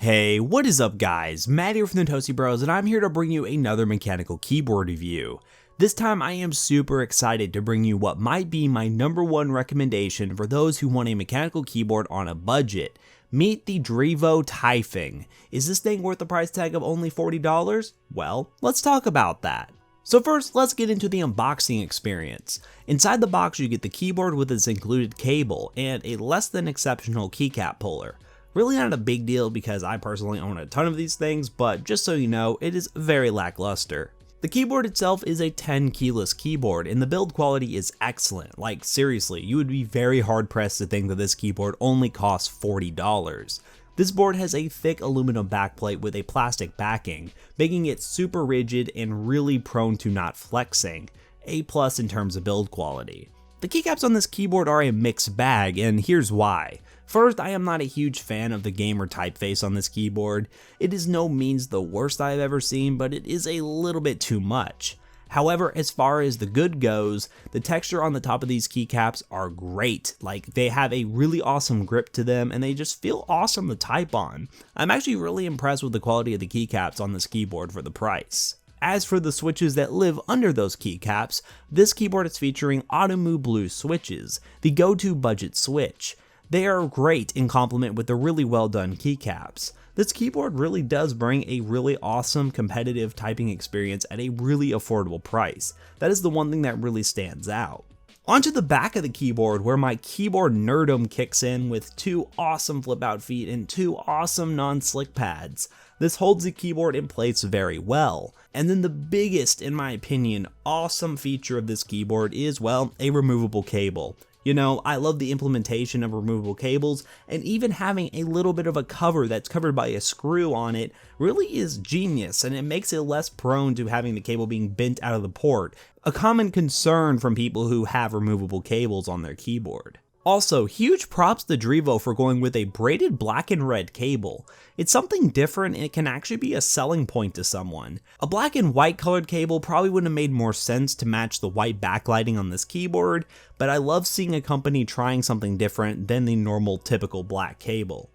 Hey, what is up guys? Matt here from the Toasty Bros, and I'm here to bring you another mechanical keyboard review. This time I am super excited to bring you what might be my #1 recommendation for those who want a mechanical keyboard on a budget. Meet the Drevo Tyrfing. Is this thing worth the price tag of only $40? Well, let's talk about that. So first, let's get into the unboxing experience. Inside the box you get the keyboard with its included cable and a less than exceptional keycap puller. Really not a big deal because I personally own a ton of these things, but just so you know, it is very lackluster. The keyboard itself is a 10 keyless keyboard and the build quality is excellent. Like seriously, you would be very hard pressed to think that this keyboard only costs $40. This board has a thick aluminum backplate with a plastic backing, making it super rigid and really prone to not flexing. A plus in terms of build quality. The keycaps on this keyboard are a mixed bag, and here's why. First, I am not a huge fan of the gamer typeface on this keyboard. It is no means the worst I have ever seen, but it is a little bit too much. However, as far as the good goes, the texture on the top of these keycaps are great. Like, they have a really awesome grip to them and they just feel awesome to type on. I'm actually really impressed with the quality of the keycaps on this keyboard for the price. As for the switches that live under those keycaps, this keyboard is featuring Automu Blue switches, the go-to budget switch. They are great in complement with the really well done keycaps. This keyboard really does bring a really awesome competitive typing experience at a really affordable price. That is the one thing that really stands out. Onto the back of the keyboard where my keyboard nerdom kicks in with two awesome flip out feet and two awesome non-slick pads. This holds the keyboard in place very well. And then the biggest, in my opinion, awesome feature of this keyboard is, well, a removable cable. You know, I love the implementation of removable cables, and even having a little bit of a cover that's covered by a screw on it really is genius, and it makes it less prone to having the cable being bent out of the port, a common concern from people who have removable cables on their keyboard. Also, huge props to Drevo for going with a braided black and red cable. It's something different and it can actually be a selling point to someone. A black and white colored cable probably would have made more sense to match the white backlighting on this keyboard, but I love seeing a company trying something different than the normal typical black cable.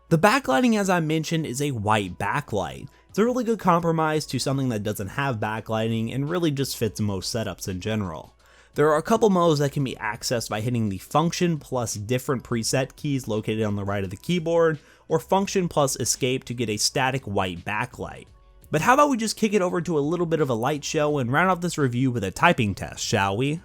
The backlighting, as I mentioned, is a white backlight. It's a really good compromise to something that doesn't have backlighting and really just fits most setups in general. There are a couple modes that can be accessed by hitting the function plus different preset keys located on the right of the keyboard, or function plus escape to get a static white backlight. But how about we just kick it over to a little bit of a light show and round off this review with a typing test, shall we?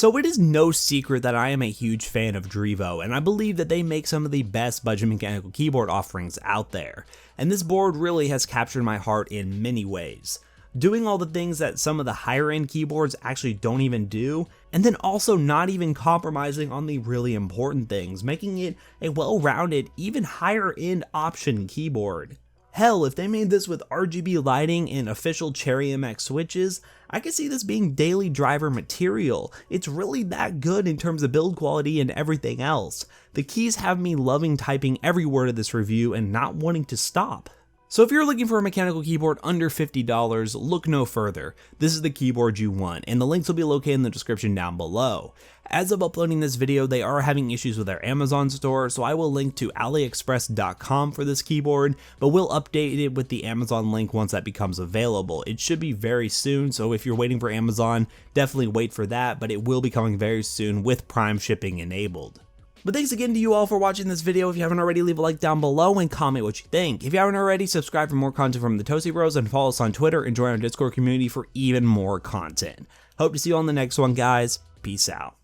So it is no secret that I am a huge fan of Drevo, and I believe that they make some of the best budget mechanical keyboard offerings out there, and this board really has captured my heart in many ways. Doing all the things that some of the higher end keyboards actually don't even do, and then also not even compromising on the really important things, making it a well-rounded, even higher end option keyboard. Hell, if they made this with RGB lighting and official Cherry MX switches, I could see this being daily driver material. It's really that good in terms of build quality and everything else. The keys have me loving typing every word of this review and not wanting to stop. So if you're looking for a mechanical keyboard under $50, look no further. This is the keyboard you want, and the links will be located in the description down below. As of uploading this video, they are having issues with their Amazon store, so I will link to aliexpress.com for this keyboard, but we'll update it with the Amazon link once that becomes available. It should be very soon, so if you're waiting for Amazon, definitely wait for that, but it will be coming very soon with Prime shipping enabled. But thanks again to you all for watching this video. If you haven't already, leave a like down below and comment what you think. If you haven't already, subscribe for more content from the Toasty Bros and follow us on Twitter and join our Discord community for even more content. Hope to see you on the next one, guys. Peace out.